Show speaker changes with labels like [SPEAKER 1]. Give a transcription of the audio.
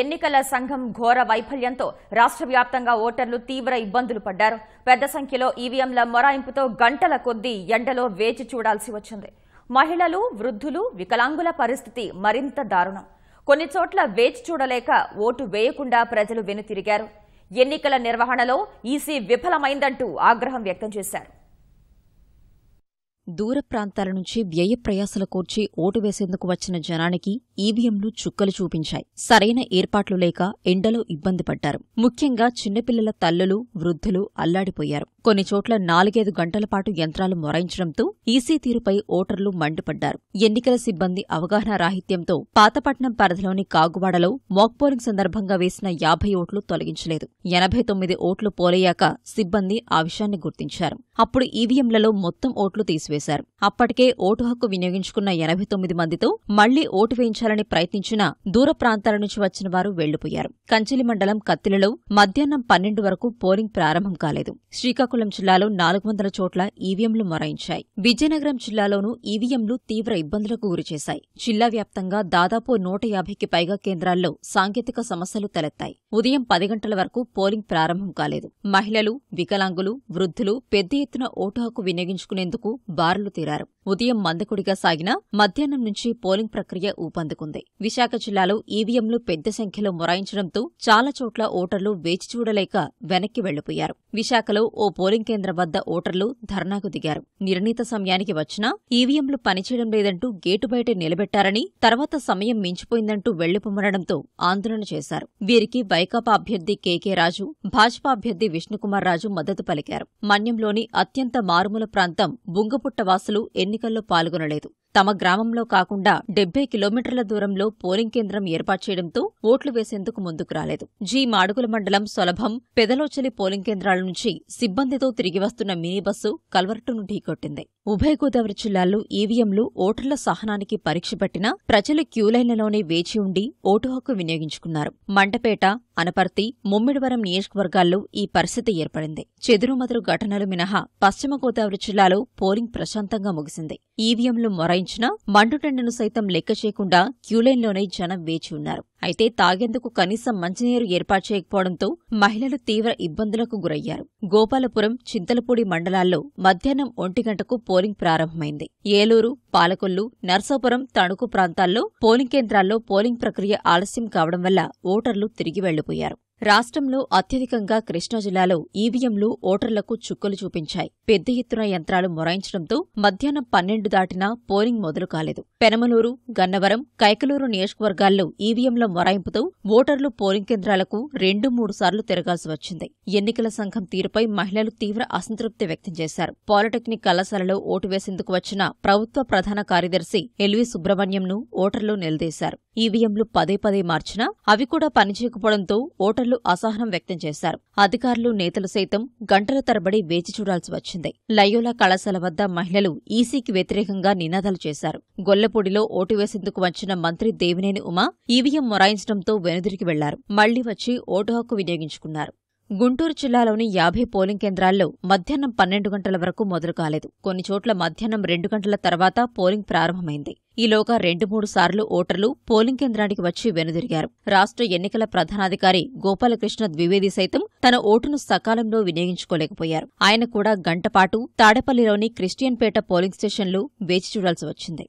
[SPEAKER 1] ఎన్నికల సంఘం ఘోర వైఫల్యంతో రాష్ట్ర వ్యాప్తంగా ఓటర్లు తీవ్ర ఇబ్బందులు పడ్డారు. పెద్ద సంఖ్యలో ఈవీఎంల మొరాయింపుతో గంటల కొద్దీ ఎండలో వేచి చూడాల్సి వచ్చింది. మహిళలు, వృద్ధులు, వికలాంగుల పరిస్థితి మరింత దారుణం. కొన్ని చోట్ల వేచి చూడలేక ఓటు వేయకుండా ప్రజలు వెనుతిరిగారు. ఎన్నికల నిర్వహణలో ఈసీ విఫలమైందంటూ ఆగ్రహం వ్యక్తం చేశారు.
[SPEAKER 2] దూర ప్రాంతాల నుంచి వ్యయ ప్రయాసల కోర్చి ఓటు వేసేందుకు వచ్చిన జనానికి ఈవీఎంలు చుక్కలు చూపించాయి. సరైన ఏర్పాట్లు లేక ఎండలో ఇబ్బంది పడ్డారు. ముఖ్యంగా చిన్నపిల్లల తల్లులు, వృద్ధులు అల్లాడిపోయారు. కొన్ని చోట్ల 4-5 గంటల పాటు యంత్రాలు మొరాయించడంతో ఈసీ తీరుపై ఓటర్లు మండిపడ్డారు. ఎన్నికల సిబ్బంది అవగాహన రాహిత్యంతో పాతపట్నం పరిధిలోని కాగువాడలో మాక్ పోలింగ్ సందర్భంగా వేసిన 50 ఓట్లు తొలగించలేదు. 89 ఓట్లు పోలయ్యాక సిబ్బంది ఆ విషయాన్ని గుర్తించారు. అప్పుడు ఈవీఎంలలో మొత్తం ఓట్లు తీసివేశారు. అప్పటికే ఓటు హక్కు వినియోగించుకున్న 89 మందితో మళ్లీ ఓటు వేయించాలని ప్రయత్నించినా దూర ప్రాంతాల నుంచి వచ్చిన వారు వెళ్లిపోయారు. కంచిలి మండలం కత్తిలలో మధ్యాహ్నం 12 వరకు పోలింగ్ ప్రారంభం కాలేదు. శ్రీకాకుళం జిల్లాలో 400 చోట్ల ఈవీఎంలు మొరాయించాయి. విజయనగరం జిల్లాలోనూ ఈవీఎంలు తీవ్ర ఇబ్బందులకు గురిచేశాయి. జిల్లా వ్యాప్తంగా దాదాపు 150కి పైగా కేంద్రాల్లో సాంకేతిక సమస్యలు తలెత్తాయి. ఉదయం 10 గంటల వరకు పోలింగ్ ప్రారంభం కాలేదు. మహిళలు, వికలాంగులు, వృద్ధులు పెద్ద ఎత్తున ఓటు హక్కు వినియోగించుకునేందుకు బారులు తీరారు. ఉదయం మందకొడిగా సాగినా మధ్యాహ్నం నుంచి పోలింగ్ ప్రక్రియ ఊపందుకుంది. విశాఖ జిల్లాలో ఈవీఎంలు పెద్ద సంఖ్యలో మొరాయించడంతో చాలా చోట్ల ఓటర్లు వేచి చూడలేక వెనక్కి వెళ్లిపోయారు. విశాఖలో ఓ పోలింగ్ కేంద్రం వద్ద ఓటర్లు ధర్నాకు దిగారు. నిర్ణీత సమయానికి వచ్చినా ఈవీఎంలు పనిచేయడం లేదంటూ గేటు బయట నిలబెట్టారని, తర్వాత సమయం మించిపోయిందంటూ వెళ్లిపొమ్మనడంతో ఆందోళన చేశారు. వీరికి వైకాపా అభ్యర్థి కేకే రాజు, భాజపా అభ్యర్థి విష్ణుకుమార్ రాజు మద్దతు పలికారు. మన్యంలోని అత్యంత మారుమూల ప్రాంతం బుంగపుట్ట వాసులు ఎన్నికల్లో పాల్గొనలేదు. తమ గ్రామంలో కాకుండా 70 కిలోమీటర్ల దూరంలో పోలింగ్ కేంద్రం ఏర్పాటు చేయడంతో ఓట్లు వేసేందుకు ముందుకు రాలేదు. మాడుగుల మండలం సొలభం, పెదలోచలి పోలింగ్ కేంద్రాల నుంచి సిబ్బందితో తిరిగి వస్తున్న మినీ బస్సు కల్వర్టును ఢీకొట్టింది. ఉభయ గోదావరి జిల్లాల్లో ఈవీఎంలు ఓటర్ల సహనానికి పరీక్ష పెట్టినా ప్రజలు క్యూలైన్లలోనే వేచి ఉండి ఓటు హక్కు వినియోగించుకున్నారు. మండపేట, అనపర్తి, ముమ్మిడివరం నియోజకవర్గాల్లో ఈ పరిస్థితి ఏర్పడింది. చెదురుమదురు ఘటనలు మినహా పశ్చిమ గోదావరి జిల్లాలో పోలింగ్ ప్రశాంతంగా ముగిసింది. ఈవీఎంలు మొరాయించినా మండుటెండను సైతం లెక్క చేయకుండా క్యూలైన్లోనే జనం వేచి ఉన్నారు. అయితే తాగేందుకు కనీసం మంచినీరు ఏర్పాటు చేయకపోవడంతో మహిళలు తీవ్ర ఇబ్బందులకు గురయ్యారు. గోపాలపురం, చింతలపూడి మండలాల్లో మధ్యాహ్నం 1 గంటకు పోలింగ్ ప్రారంభమైంది. ఏలూరు, పాలకొల్లు, నర్సాపురం, తణుకు ప్రాంతాల్లో పోలింగ్ కేంద్రాల్లో పోలింగ్ ప్రక్రియ ఆలస్యం కావడం వల్ల ఓటర్లు తిరిగి వెళ్లిపోయారు. రాష్ట్రంలో అత్యధికంగా కృష్ణా జిల్లాలో ఈవీఎంలు ఓటర్లకు చుక్కలు చూపించాయి. పెద్ద ఎత్తున యంత్రాలు మొరాయించడంతో మధ్యాహ్నం 12 దాటినా పోలింగ్ మొదలు కాలేదు. పెనమలూరు, గన్నవరం, కైకలూరు నియోజకవర్గాల్లో ఈవీఎంల మొరాయింపుతో ఓటర్లు పోలింగ్ కేంద్రాలకు 2-3 సార్లు తిరగాల్సి వచ్చింది. ఎన్నికల సంఘం తీరుపై మహిళలు తీవ్ర అసంతృప్తి వ్యక్తం చేశారు. పాలిటెక్నిక్ కళాశాలలో ఓటు వేసేందుకు వచ్చిన ప్రభుత్వ ప్రధాన కార్యదర్శి ఎల్వి సుబ్రహ్మణ్యంను ఓటర్లు నిలదీశారు. ఈవీఎంలు పదే మార్చినా అవి కూడా పనిచేయకపోవడంతో ఓటర్లు అసహనం వ్యక్తం చేశారు. అధికారులు, నేతలు సైతం గంటల తరబడి వేచి చూడాల్సి వచ్చింది. లయోలా కళాశాల వద్ద మహిళలు ఈసీకి వ్యతిరేకంగా నినాదాలు చేశారు. గొల్లపూడిలో ఓటు వేసేందుకు వచ్చిన మంత్రి దేవినేని ఉమా ఈవీఎం మొరాయించడంతో వెనుదిరిగి వెళ్లారు. మళ్లీ వచ్చి ఓటు హక్కు వినియోగించుకున్నారు. గుంటూరు జిల్లాలోని 50 పోలింగ్ కేంద్రాల్లో మధ్యాహ్నం 12 గంటల వరకు మొదలు కాలేదు. కొన్ని చోట్ల మధ్యాహ్నం 2 గంటల తర్వాత పోలింగ్ ప్రారంభమైంది. ఈలోగా 2-3 సార్లు ఓటర్లు పోలింగ్ కేంద్రానికి వచ్చి వెనుదిరిగారు. రాష్ట్ర ఎన్నికల ప్రధానాధికారి గోపాలకృష్ణ ద్వివేది సైతం తన ఓటును సకాలంలో వినియోగించుకోలేకపోయారు. ఆయన కూడా గంటపాటు తాడేపల్లిలోని క్రిస్టియన్పేట పోలింగ్ స్టేషన్లో వేచి చూడాల్సి వచ్చింది.